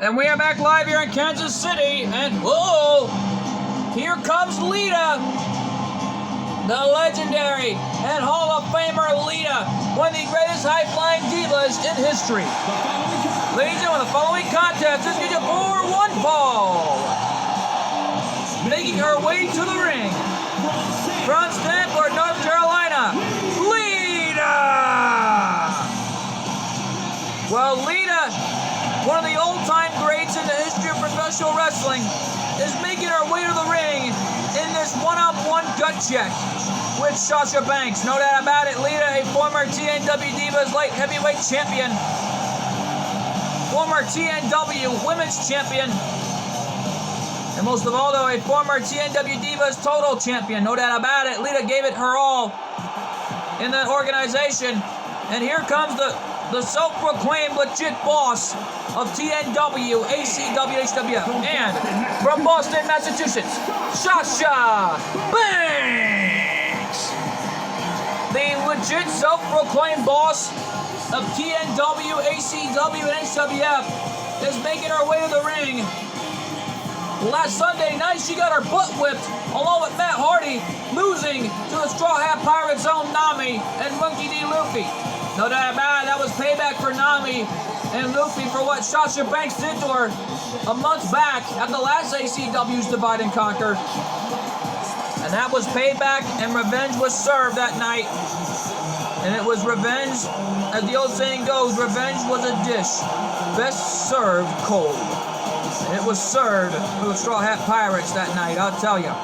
And we are back live here in Kansas City, and whoa, here comes Lita, the legendary and Hall of Famer Lita, one of the greatest high-flying divas in history. Ladies and gentlemen, the following contest is scheduled for one fall. Making her way to the ring, from Stanford, North Carolina, Lita! Well, Lita, one of the old-time greats in the history of professional wrestling, is making her way to the ring in this one-on-one gut check with Sasha Banks. No doubt about it, Lita, a former TNW Divas Light Heavyweight Champion, former TNW Women's Champion, and most of all, though, a former TNW Divas Total Champion. No doubt about it, Lita gave it her all in that organization. And here comes the self-proclaimed legit boss of TNW, ACW, HWF, and from Boston, Massachusetts, Sasha Banks! The legit self-proclaimed boss of TNW, ACW, and HWF is making her way to the ring. Last Sunday night, she got her butt whipped, along with Matt Hardy, losing to the Straw Hat Pirates' own Nami and Monkey D. Luffy. No doubt about it, that was payback for Nami and Luffy for what Sasha Banks did to her a month back at the last ACW's Divide and Conquer. And that was payback, and revenge was served that night. And it was revenge, as the old saying goes, revenge was a dish best served cold. And it was served to the Straw Hat Pirates that night, I'll tell you.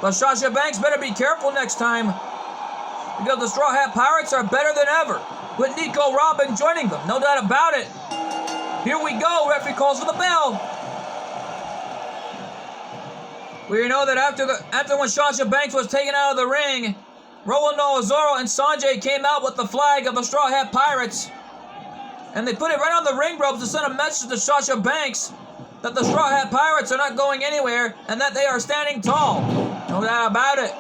But Sasha Banks better be careful next time, because the Straw Hat Pirates are better than ever, with Nico Robin joining them, no doubt about it. Here we go, referee calls for the bell. We know that after when Sasha Banks was taken out of the ring, Roland Ozoro and Sanjay came out with the flag of the Straw Hat Pirates, and they put it right on the ring ropes to send a message to Sasha Banks that the Straw Hat Pirates are not going anywhere and that they are standing tall. No doubt about it.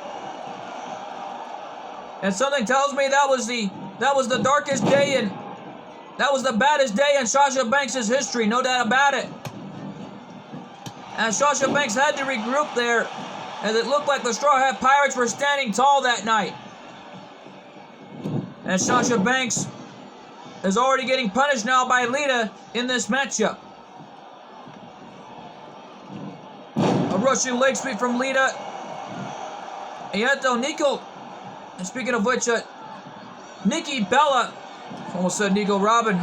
And something tells me that was the darkest day, and that was the baddest day in Sasha Banks' history, no doubt about it. And Sasha Banks had to regroup there, as it looked like the Straw Hat Pirates were standing tall that night. And Sasha Banks is already getting punished now by Lita in this matchup. A Russian leg sweep from Lita. And yet though, Nico, and speaking of which, Nikki Bella, almost said Nico Robin,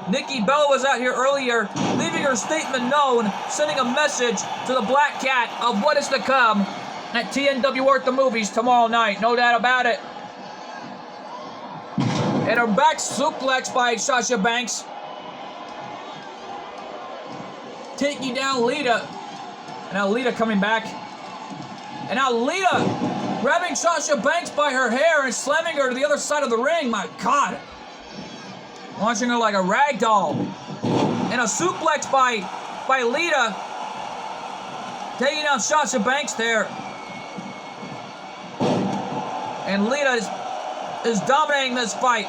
Nikki Bella was out here earlier, leaving her statement known, sending a message to the Black Cat of what is to come at TNW Work the Movies tomorrow night, no doubt about it. And her back suplex by Sasha Banks, taking down Lita. And now Lita coming back. And now Lita grabbing Sasha Banks by her hair and slamming her to the other side of the ring. My God. Launching her like a rag doll. And a suplex by Lita. Taking down Sasha Banks there. And Lita is dominating this fight.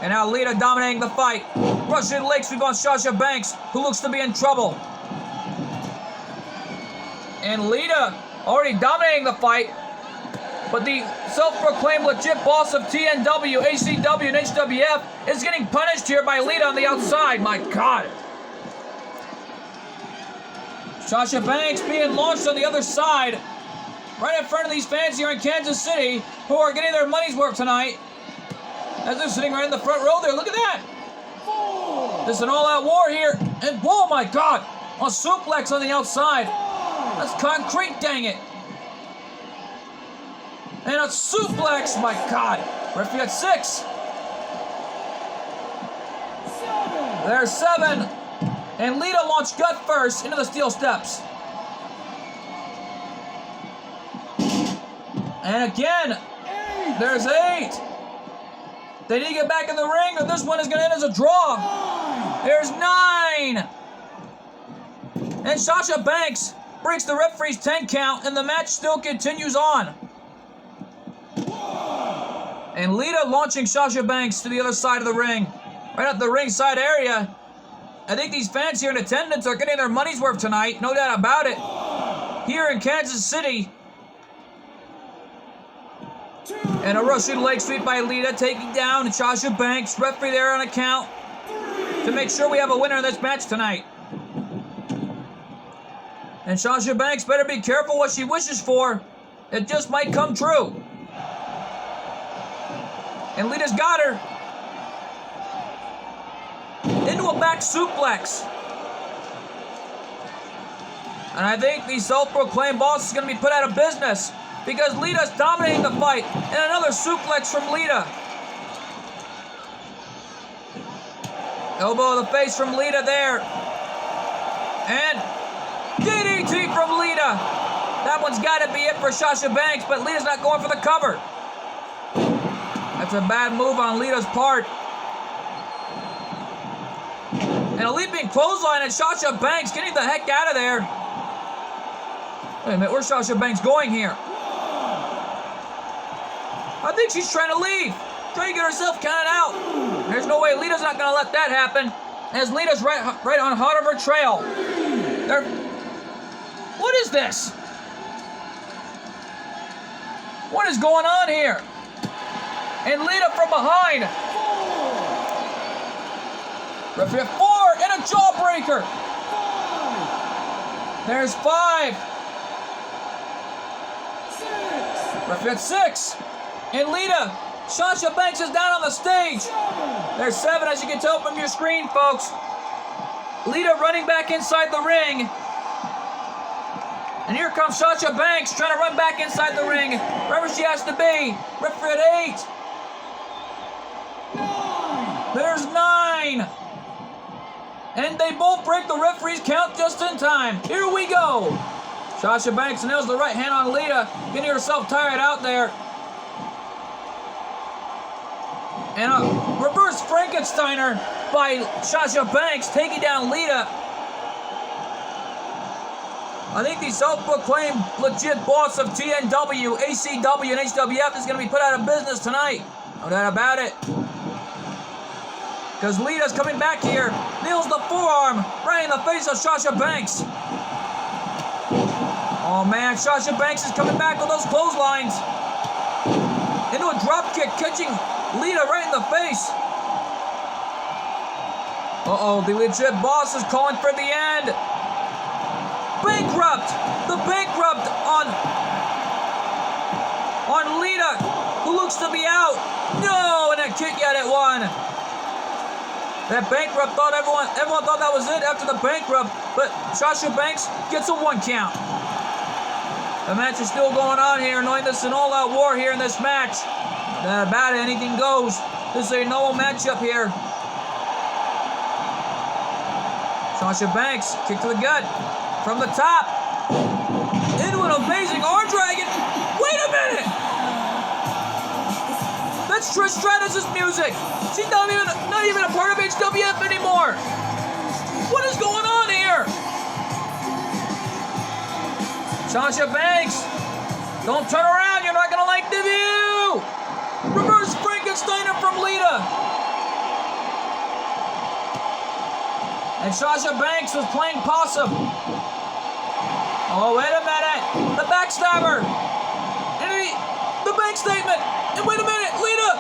And now Lita dominating the fight. Russian leg sweep on Sasha Banks, who looks to be in trouble. And Lita already dominating the fight. But the self-proclaimed legit boss of TNW, ACW, and HWF is getting punished here by Lita on the outside. My God. Sasha Banks being launched on the other side, right in front of these fans here in Kansas City, who are getting their money's worth tonight, as they're sitting right in the front row there. Look at that. This is an all-out war here. And, whoa, my God. A suplex on the outside. That's concrete, dang it. And a suplex, my God. Referee at 6. There's 7. And Lita launched gut first into the steel steps. And again, there's 8. They need to get back in the ring, or this one is going to end as a draw. There's 9. And Sasha Banks breaks the referee's 10 count, and the match still continues on. And Lita launching Sasha Banks to the other side of the ring. right at the ringside area. I think these fans here in attendance are getting their money's worth tonight, no doubt about it. Here in Kansas City. And a Russian leg sweep by Lita, taking down Sasha Banks. Referee there on a count to make sure we have a winner in this match tonight. And Sasha Banks better be careful what she wishes for. It just might come true. And Lita's got her. Into a back suplex. And I think the self-proclaimed boss is going to be put out of business because Lita's dominating the fight. And another suplex from Lita. Elbow of the face from Lita there. And DDT from Lita. That one's got to be it for Sasha Banks, but Lita's not going for the cover. That's a bad move on Lita's part. And a leaping clothesline and Sasha Banks getting the heck out of there. Wait a minute, where's Sasha Banks going here? I think she's trying to leave. Trying to get herself counted out. There's no way Lita's not going to let that happen. As Lita's right on hot of her trail. What is this? What is going on here? And Lita from behind. Referee at 4 and a jawbreaker. There's 5. Referee at 6. And Lita, Sasha Banks is down on the stage. There's 7 as you can tell from your screen, folks. Lita running back inside the ring. And here comes Sasha Banks trying to run back inside the ring. Wherever she has to be. Referee at 8. There's 9. And they both break the referee's count just in time. Here we go. Sasha Banks nails the right hand on Lita, getting herself tired out there. And a reverse Frankensteiner by Sasha Banks, taking down Lita. I think the self-proclaimed legit boss of TNW, ACW, and HWF is going to be put out of business tonight. No doubt about it. Because Lita's coming back here, nails the forearm right in the face of Sasha Banks. Oh man, Sasha Banks is coming back with those clotheslines. Into a drop kick, catching Lita right in the face. Uh-oh, the legit boss is calling for the end. Bankrupt! The bankrupt on Lita, who looks to be out. No, and a kick out at 1. That bankrupt thought everyone thought that was it after the bankrupt, but Sasha Banks gets a 1 count. The match is still going on here, knowing this is an all-out war here in this match. Not about it, anything goes. This is a normal matchup here. Sasha Banks, kick to the gut. From the top, into an amazing arm dragon. Wait a minute! That's Trish Stratus' music. She's not even a part of HWF anymore. What is going on here? Sasha Banks, don't turn around. You're not gonna like the view. Reverse Frankensteiner from Lita. And Sasha Banks was playing possum. Oh, wait a minute. The backstabber. The bank statement. And wait a minute. Lita.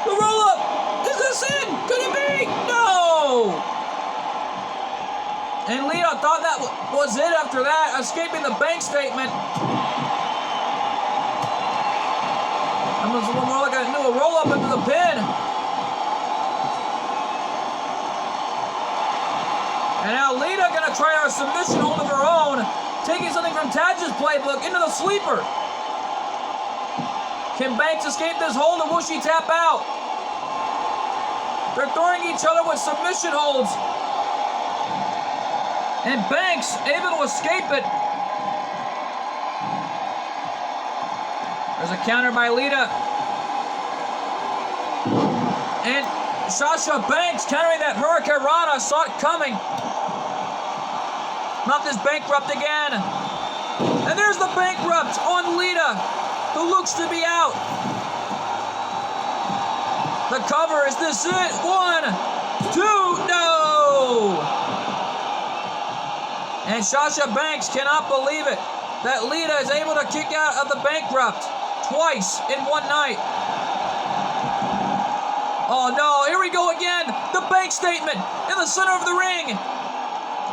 The roll-up. Is this it? Could it be? No. And Lita thought that was it after that, escaping the bank statement. That was a little more like a roll-up into the pin. And now Lita gonna try our submission hold of her own, taking something from Taj's playbook into the sleeper. Can Banks escape this hold, or will she tap out? They're throwing each other with submission holds. And Banks able to escape it. There's a counter by Lita. And Sasha Banks countering that Hurricane Rana, saw it coming. Not this bankrupt again. And there's the bankrupt on Lita, who looks to be out. The cover, is this it? 1, And Sasha Banks cannot believe it that Lita is able to kick out of the Bankrupt twice in one night. Oh no, here we go again. The bank statement in the center of the ring.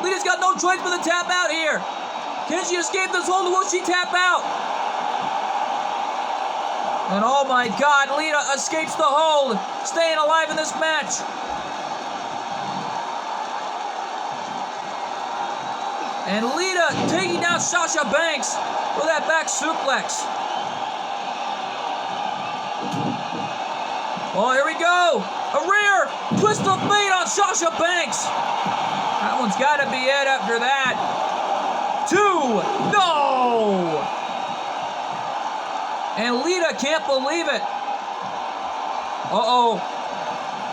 Lita's got no choice but to tap out here. Can she escape this hold or will she tap out? And oh my God, Lita escapes the hold, staying alive in this match. And Lita taking down Sasha Banks with that back suplex. Oh, here we go. A rear twist of fate on Sasha Banks. That one's got to be it after that. 2. No! And Lita can't believe it. Uh-oh.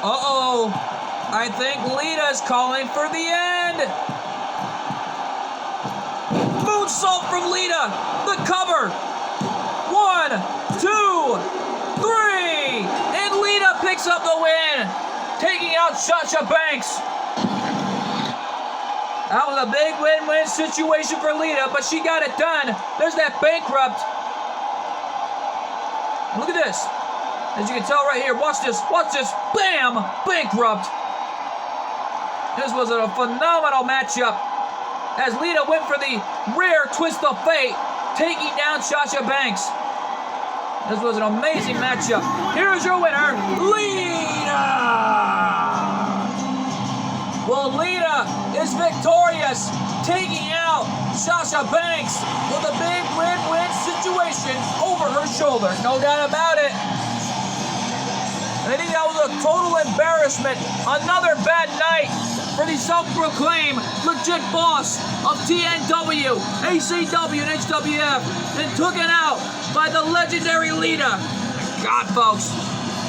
Uh-oh. I think Lita's calling for the end. Moonsault from Lita. The cover. 1, 2, 3. And Lita picks up the win, taking out Sasha Banks. That was a big win-win situation for Lita, but she got it done. There's that Bankrupt. Look at this. As you can tell right here, watch this. Watch this. Bam! Bankrupt. This was a phenomenal matchup as Lita went for the rear twist of fate, taking down Sasha Banks. This was an amazing matchup. Here's your winner, Lita! Well, Lita is victorious, taking out Sasha Banks with a big win-win situation over her shoulder. No doubt about it. And I think that was a total embarrassment. Another bad night for the self-proclaimed legit boss of TNW, ACW, and HWF, and taken out by the legendary Lita. God, folks.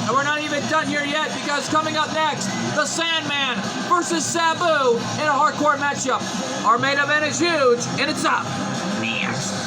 And we're not even done here yet, because coming up next, the Sandman versus Sabu in a hardcore matchup. Our main event is huge, and it's up next.